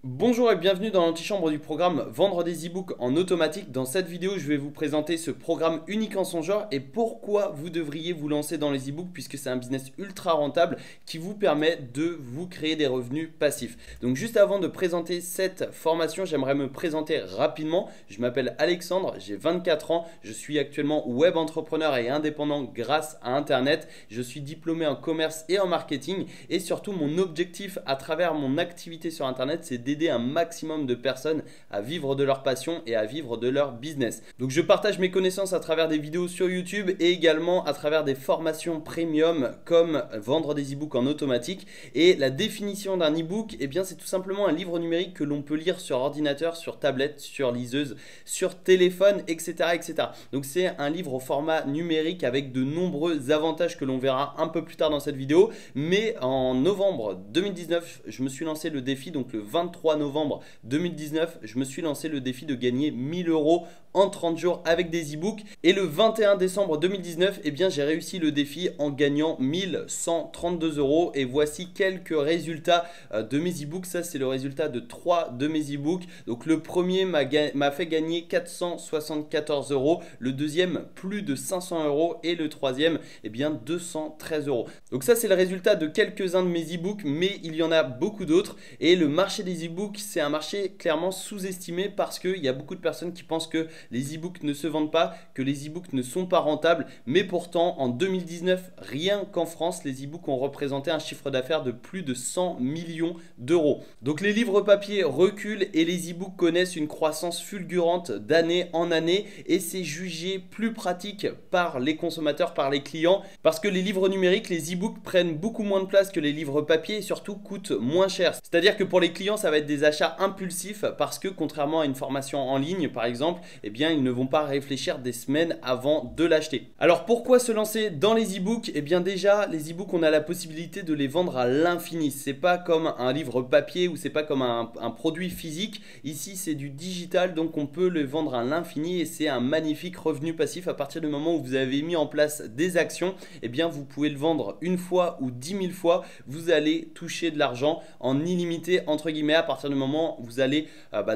Bonjour et bienvenue dans l'antichambre du programme Vendre des e-books en automatique. Dans cette vidéo, je vais vous présenter ce programme unique en son genre et pourquoi vous devriez vous lancer dans les e-books puisque c'est un business ultra rentable qui vous permet de vous créer des revenus passifs. Donc juste avant de présenter cette formation, j'aimerais me présenter rapidement. Je m'appelle Alexandre, j'ai 24 ans, je suis actuellement web entrepreneur et indépendant grâce à Internet. Je suis diplômé en commerce et en marketing et surtout mon objectif à travers mon activité sur Internet, c'est d'aider un maximum de personnes à vivre de leur passion et à vivre de leur business. Donc je partage mes connaissances à travers des vidéos sur YouTube et également à travers des formations premium comme vendre des e-books en automatique. Et la définition d'un e-book, eh bien c'est tout simplement un livre numérique que l'on peut lire sur ordinateur, sur tablette, sur liseuse, sur téléphone, etc. etc. Donc c'est un livre au format numérique avec de nombreux avantages que l'on verra un peu plus tard dans cette vidéo. Mais en novembre 2019, je me suis lancé le défi, donc le 23 novembre 2019, je me suis lancé le défi de gagner 1000 euros en 30 jours avec des e-books. Et le 21 décembre 2019, eh bien, j'ai réussi le défi en gagnant 1132 euros. Et voici quelques résultats de mes e-books. Ça, c'est le résultat de 3 de mes e-books. Donc, le premier m'a fait gagner 474 euros. Le deuxième, plus de 500 euros. Et le troisième, eh bien, 213 euros. Donc, ça, c'est le résultat de quelques-uns de mes e-books, mais il y en a beaucoup d'autres. Et le marché des e-books, c'est un marché clairement sous-estimé parce qu'il y a beaucoup de personnes qui pensent que les e-books ne se vendent pas, que les e-books ne sont pas rentables. Mais pourtant, en 2019, rien qu'en France, les e-books ont représenté un chiffre d'affaires de plus de 100 millions d'euros. Donc les livres papier reculent et les e-books connaissent une croissance fulgurante d'année en année. Et c'est jugé plus pratique par les consommateurs, par les clients, parce que les livres numériques, les e-books prennent beaucoup moins de place que les livres papier et surtout coûtent moins cher. C'est-à-dire que pour les clients, ça va être des achats impulsifs parce que contrairement à une formation en ligne, par exemple, eh bien, ils ne vont pas réfléchir des semaines avant de l'acheter. Alors, pourquoi se lancer dans les e-books? Eh bien, déjà, les e-books, on a la possibilité de les vendre à l'infini. C'est pas comme un livre papier ou c'est pas comme un produit physique. Ici, c'est du digital, donc on peut le vendre à l'infini et c'est un magnifique revenu passif à partir du moment où vous avez mis en place des actions. Eh bien, vous pouvez le vendre une fois ou 10 000 fois. Vous allez toucher de l'argent en illimité, entre guillemets, à partir du moment où vous allez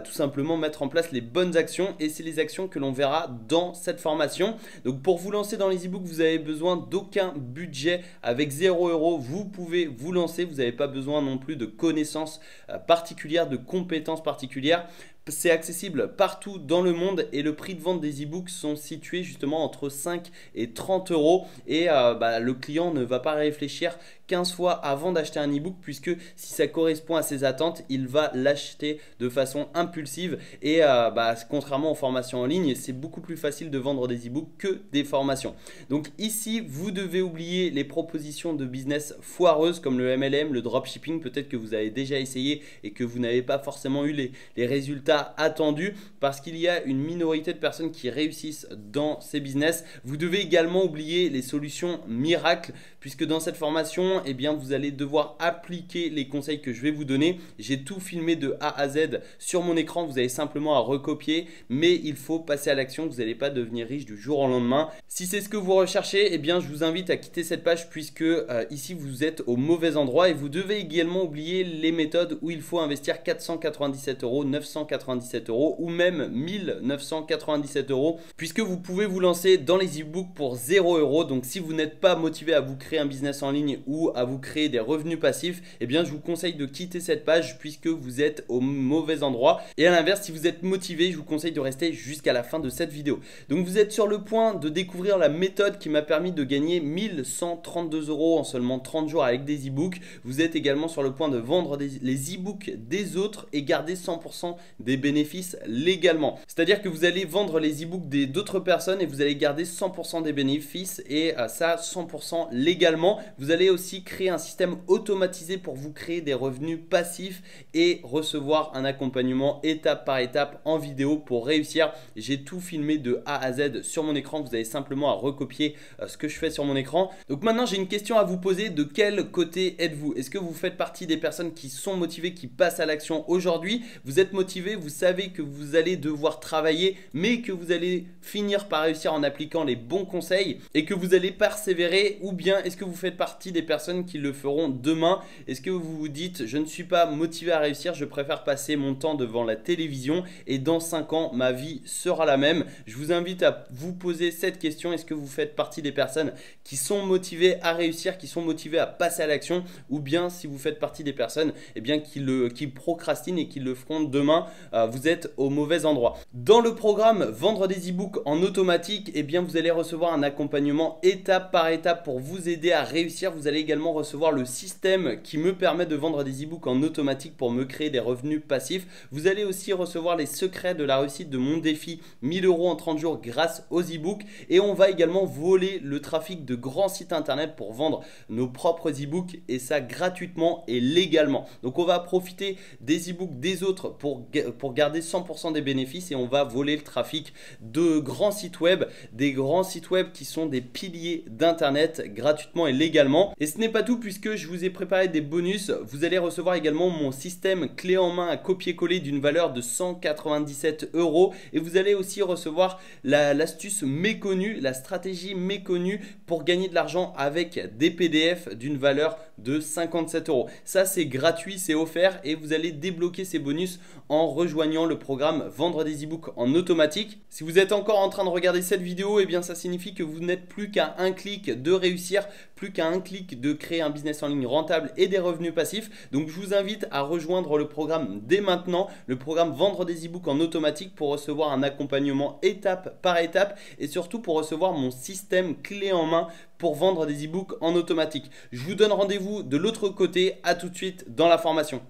tout simplement mettre en place les bonnes actions. Et c'est les actions que l'on verra dans cette formation. Donc pour vous lancer dans les e-books, vous avez besoin d'aucun budget. Avec 0 euros, vous pouvez vous lancer. Vous n'avez pas besoin non plus de connaissances particulières, de compétences particulières. C'est accessible partout dans le monde et le prix de vente des e-books sont situés justement entre 5 et 30 euros. Et le client ne va pas réfléchir 15 fois avant d'acheter un e-book puisque si ça correspond à ses attentes, il va l'acheter de façon impulsive. Et contrairement aux formations en ligne, c'est beaucoup plus facile de vendre des e-books que des formations. Donc ici, vous devez oublier les propositions de business foireuses comme le MLM, le dropshipping. Peut-être que vous avez déjà essayé et que vous n'avez pas forcément eu les résultats attendus parce qu'il y a une minorité de personnes qui réussissent dans ces business. Vous devez également oublier les solutions miracles puisque dans cette formation, eh bien, vous allez devoir appliquer les conseils que je vais vous donner. J'ai tout filmé de A à Z sur mon écran. Vous avez simplement à recopier, mais il faut passer à l'action. Vous n'allez pas devenir riche du jour au lendemain. Si c'est ce que vous recherchez, eh bien, je vous invite à quitter cette page puisque ici, vous êtes au mauvais endroit et vous devez également oublier les méthodes où il faut investir 497 euros, 997 euros ou même 1997 euros puisque vous pouvez vous lancer dans les e-books pour 0 euros. Donc, si vous n'êtes pas motivé à vous créer un business en ligne ou à vous créer des revenus passifs, eh bien, je vous conseille de quitter cette page puisque vous êtes au mauvais endroit. Et à l'inverse, si vous êtes motivé, je vous conseille de rester jusqu'à la fin de cette vidéo. Donc, vous êtes sur le point de découvrir la méthode qui m'a permis de gagner 1132 euros en seulement 30 jours avec des e-books. Vous êtes également sur le point de vendre les e-books des autres et garder 100% des bénéfices légalement. C'est-à-dire que vous allez vendre les e-books d'autres personnes et vous allez garder 100% des bénéfices et ça 100% légalement. Vous allez aussi créer un système automatisé pour vous créer des revenus passifs et recevoir un accompagnement étape par étape en vidéo pour réussir. J'ai tout filmé de A à Z sur mon écran. Vous avez simplement à recopier ce que je fais sur mon écran. Donc maintenant, j'ai une question à vous poser. De quel côté êtes-vous? Est-ce que vous faites partie des personnes qui sont motivées, qui passent à l'action aujourd'hui? Vous êtes motivé, vous savez que vous allez devoir travailler, mais que vous allez finir par réussir en appliquant les bons conseils et que vous allez persévérer? Ou bien est-ce que vous faites partie des personnes qui le feront demain? Est-ce que vous vous dites, je ne suis pas motivé à réussir, je préfère passer mon temps devant la télévision et dans 5 ans, ma vie sera la même? Je vous invite à vous poser cette question. Est-ce que vous faites partie des personnes qui sont motivées à réussir, qui sont motivées à passer à l'action? Ou bien si vous faites partie des personnes qui procrastinent et qui le feront demain, vous êtes au mauvais endroit. Dans le programme Vendre des e-books en automatique, vous allez recevoir un accompagnement étape par étape pour vous aider à réussir. Vous allez également recevoir le système qui me permet de vendre des e-books en automatique pour me créer des revenus passifs. Vous allez aussi recevoir les secrets de la réussite de mon défi 1000 € en 30 jours grâce aux e-books. Et on va également voler le trafic de grands sites internet pour vendre nos propres e-books, et ça gratuitement et légalement. Donc on va profiter des e-books des autres pour garder 100% des bénéfices, et on va voler le trafic de grands sites web, des grands sites web qui sont des piliers d'internet gratuitement et légalement. Et ce n'est pas tout, puisque je vous ai préparé des bonus. Vous allez recevoir également mon système clé en main à copier-coller d'une valeur de 197 €, et vous allez aussi recevoir l'astuce méconnue, la stratégie méconnue pour gagner de l'argent avec des PDF d'une valeur de 57 €. Ça, c'est gratuit, c'est offert, et vous allez débloquer ces bonus en rejoignant le programme Vendre des e-books en automatique. Si vous êtes encore en train de regarder cette vidéo, ça signifie que vous n'êtes plus qu'à un clic de réussir, plus qu'à un clic de créer un business en ligne rentable et des revenus passifs. Donc je vous invite à rejoindre le programme dès maintenant, le programme Vendre des e-books en automatique, pour recevoir un accompagnement étape par étape, et surtout pour recevoir mon système clé en main pour vendre des e-books en automatique. Je vous donne rendez-vous de l'autre côté. À tout de suite dans la formation.